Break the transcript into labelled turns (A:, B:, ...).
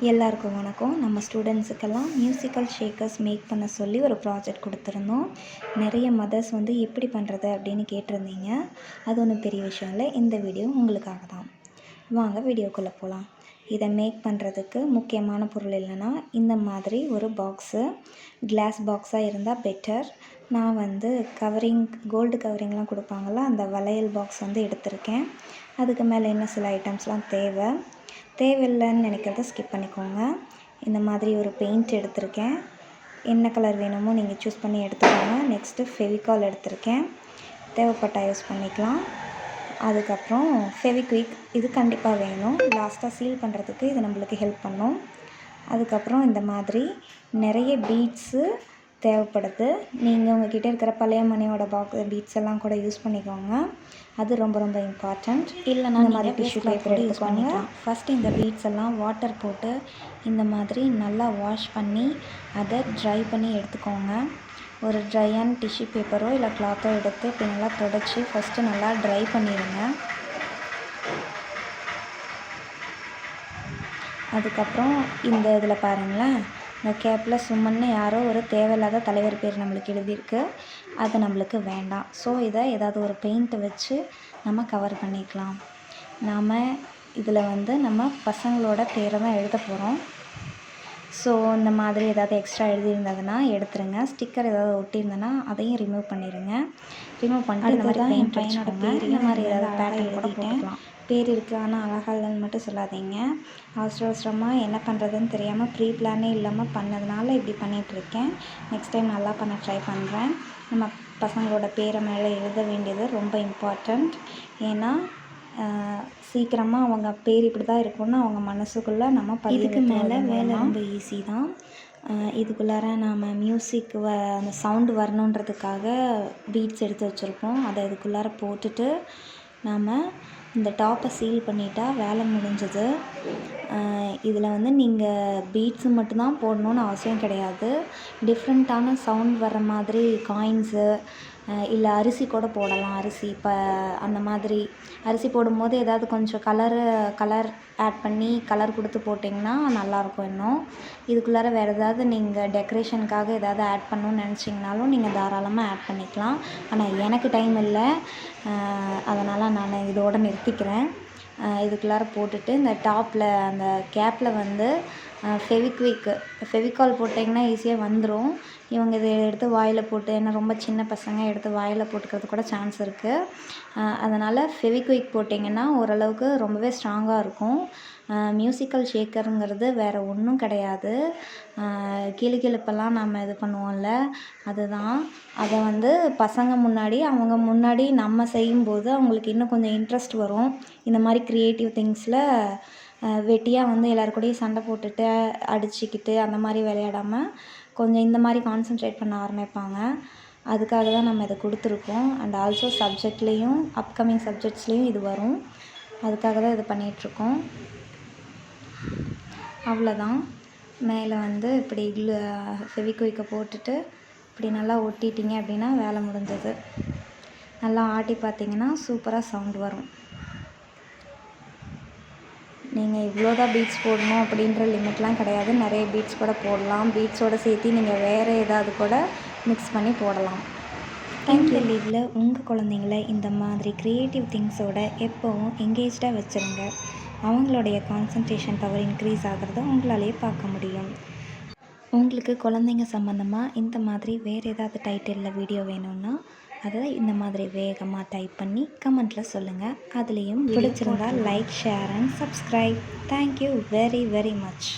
A: எல்லாருக்கும் வணக்கம். நம்ம ஸ்டூடெண்ட்ஸுக்கெல்லாம் மியூசிக்கல் ஷேக்கர்ஸ் மேக் பண்ண சொல்லி ஒரு ப்ராஜெக்ட் கொடுத்துருந்தோம். நிறைய மதர்ஸ் எப்படி பண்ணுறது அப்படின்னு கேட்டிருந்தீங்க. அது ஒன்றும் பெரிய விஷயம் இல்லை. இந்த வீடியோ உங்களுக்காக தான். வாங்க வீடியோக்குள்ளே போகலாம். இதை மேக் பண்ணுறதுக்கு முக்கியமான பொருள் இல்லைன்னா இந்த மாதிரி ஒரு பாக்ஸு, கிளாஸ் பாக்ஸாக இருந்தால் பெட்டர். நான் கவரிங், கோல்டு கவரிங்லாம் கொடுப்பாங்கள்ல, அந்த வளையல் பாக்ஸ் எடுத்திருக்கேன். அதுக்கு மேலே இன்னும் சில ஐட்டம்ஸ்லாம் தேவையில்லைன்னு நினைக்கிறத ஸ்கிப் பண்ணிக்கோங்க. இந்த மாதிரி ஒரு பெயிண்ட் எடுத்திருக்கேன். என்ன கலர் வேணுமோ நீங்கள் சூஸ் பண்ணி எடுத்துக்கோங்க. நெக்ஸ்ட்டு ஃபெவிகால் எடுத்திருக்கேன். தேவைப்பட்டால் யூஸ் பண்ணிக்கலாம். அதுக்கப்புறம் ஃபெவிக்விக், இது கண்டிப்பாக வேணும். லாஸ்ட்டாக சீல் பண்ணுறதுக்கு இது நம்மளுக்கு ஹெல்ப் பண்ணும். அதுக்கப்புறம் இந்த மாதிரி நிறைய பீட்ஸு தேவைப்படுது. நீங்கள் உங்கள்கிட்ட இருக்கிற பழைய மணியோட பீட்ஸ் எல்லாம் கூட யூஸ் பண்ணிக்கோங்க. அது ரொம்ப ரொம்ப இம்பார்ட்டண்ட். இல்லைனா இந்த மாதிரி டிஷ்யூ பேப்பர் யூஸ் பண்ணிக்கலாம். ஃபஸ்ட்டு இந்த பீட்ஸ் எல்லாம் வாட்டர் போட்டு இந்த மாதிரி நல்லா வாஷ் பண்ணி அதை ட்ரை பண்ணி எடுத்துக்கோங்க. ஒரு ட்ரையான டிஷ்யூ பேப்பரோ இல்லை கிளாத்தோ எடுத்து இப்படி நல்லா தொடச்சி ஃபஸ்ட்டு நல்லா ட்ரை பண்ணிடுங்க. அதுக்கப்புறம் இந்த இதில் பாருங்களேன், இந்த கேப்பில் சும்மன்னு யாரோ ஒரு தேவையில்லாத தலைவர் பேர் நம்மளுக்கு எழுதியிருக்கு. அது நம்மளுக்கு வேண்டாம். ஸோ இதை ஏதாவது ஒரு பெயிண்ட்டை வச்சு நம்ம கவர் பண்ணிக்கலாம். நாம் இதில் நம்ம பசங்களோட பேரை தான் எழுத போகிறோம். ஸோ இந்த மாதிரி ஏதாவது எக்ஸ்ட்ரா எழுதியிருந்ததுன்னா எடுத்துருங்க. ஸ்டிக்கர் ஏதாவது ஒட்டியிருந்தேன்னா அதையும் ரிமூவ் பண்ணிடுங்க. ரிமூவ் பண்ணிட்டு இந்த மாதிரி பெயிண்ட் பையனோட பேர், இந்த மாதிரி ஏதாவது பேட்டர்ன் கூட போட்டுக்கலாம். பேர் இருக்குது ஆனால் அழகாக இல்லைன்னு மட்டும் சொல்லாதீங்க. அவசரமாக என்ன பண்ணுறதுன்னு தெரியாமல் ப்ரீ பிளானே இல்லாமல் பண்ணதுனால இப்படி பண்ணிகிட்ருக்கேன். நெக்ஸ்ட் டைம் நல்லா பண்ண ட்ரை பண்ணுறேன். நம்ம பசங்களோட பேரை மேலே எழுத வேண்டியது ரொம்ப இம்பார்ட்டண்ட். ஏன்னா சீக்கிரமாக அவங்க பேர் இப்படி தான் இருக்குன்னு அவங்க மனசுக்குள்ளே நம்ம இதுக்கு மேலே வேலை ரொம்ப ஈஸி தான். இதுக்குள்ளார நாம் மியூசிக் அந்த சவுண்டு வரணுன்றதுக்காக பீட்ஸ் எடுத்து வச்சுருப்போம். அதை இதுக்குள்ளார போட்டுட்டு நாம் இந்த டாப்பை சீல் பண்ணிட்டா வேலை முடிஞ்சது. இதில் நீங்கள் பீட்ஸு மட்டும்தான் போடணுன்னு அவசியம் கிடையாது. டிஃப்ரெண்ட்டான சவுண்ட் வர்ற மாதிரி காயின்ஸு இல்லை அரிசி கூட போடலாம். அரிசி இப்போ அந்த மாதிரி அரிசி போடும்போது ஏதாவது கொஞ்சம் கலர் ஆட் பண்ணி கலர் கொடுத்து போட்டிங்கன்னா நல்லாயிருக்கும். இன்னும் இதுக்குள்ளார வேறு ஏதாவது நீங்கள் டெக்கரேஷனுக்காக ஏதாவது ஆட் பண்ணணுன்னு நினச்சிங்கனாலும் நீங்கள் தாராளமாக ஆட் பண்ணிக்கலாம். ஆனால் எனக்கு டைம் இல்லை, அதனால் நான் இதோடு நிறுத்திக்கிறேன். இதுக்குள்ளார போட்டுட்டு இந்த டாப்பில் அந்த கேப்பில் ஃபெவிகால் போட்டிங்கன்னா ஈஸியாக வந்துடும். இவங்க இதை எடுத்து வாயில் போட்டு, ஏன்னா ரொம்ப சின்ன பசங்க எடுத்து வாயில் போட்டுக்கிறது கூட சான்ஸ் இருக்குது. அதனால் ஃபெவிக்விக் போட்டிங்கன்னா ஓரளவுக்கு ரொம்பவே ஸ்ட்ராங்காக இருக்கும். மியூசிக்கல் ஷேக்கருங்கிறது வேறு ஒன்றும் கிடையாது. கிளுகிளுப்பெல்லாம் நம்ம இது பண்ணுவோம்ல, அதுதான். அதை பசங்க முன்னாடி அவங்க முன்னாடி நம்ம செய்யும்போது அவங்களுக்கு இன்னும் கொஞ்சம் இன்ட்ரெஸ்ட் வரும். இந்த மாதிரி க்ரியேட்டிவ் திங்ஸில் வெட்டியாக எல்லாருக்கூடையும் சண்டை போட்டுட்டு அடிச்சுக்கிட்டு அந்த மாதிரி விளையாடாமல் கொஞ்சம் இந்த மாதிரி கான்சன்ட்ரேட் பண்ண ஆரம்பிப்பாங்க. அதுக்காக தான் நம்ம இதை கொடுத்துருக்கோம். அண்ட் ஆல்சோ சப்ஜெக்ட்லேயும் அப்கமிங் சப்ஜெக்ட்ஸ்லேயும் இது வரும். அதுக்காக தான் இது பண்ணிகிட்ருக்கோம். அவ்வளோதான். மேலே இப்படி ஃபெவிக்விக்கை போட்டுட்டு இப்படி நல்லா ஒட்டிட்டிங்க அப்படின்னா வேலை முடிஞ்சது. நல்லா ஆட்டி பார்த்தீங்கன்னா சூப்பராக சவுண்ட் வரும். நீங்கள் இவ்வளோதான் பீட்ஸ் போடணும் அப்படின்ற லிமிட்லாம் கிடையாது. நிறைய பீட்ஸ் கூட போடலாம். பீட்ஸோடு சேர்த்து நீங்கள் வேறு ஏதாவது கூட மிக்ஸ் பண்ணி போடலாம். தேங்க்யூ. லீவில் உங்கள் குழந்தைங்கள இந்த மாதிரி க்ரியேட்டிவ் திங்ஸோட எப்போவும் எங்கேஜ்டாக வச்சுருங்க. அவங்களுடைய கான்சன்ட்ரேஷன் பவர் இன்க்ரீஸ் ஆகிறத உங்களாலேயே பார்க்க முடியும். உங்களுக்கு குழந்தைங்க சம்மந்தமாக இந்த மாதிரி வேறு ஏதாவது டைட்டிலில் வீடியோ வேணும்னா அதை இந்த மாதிரி வேகமாக டைப் பண்ணி கமெண்ட்டில் சொல்லுங்கள். அதுலேயும் பிடிச்சிருந்தால் like, share and subscribe. Thank you very very much.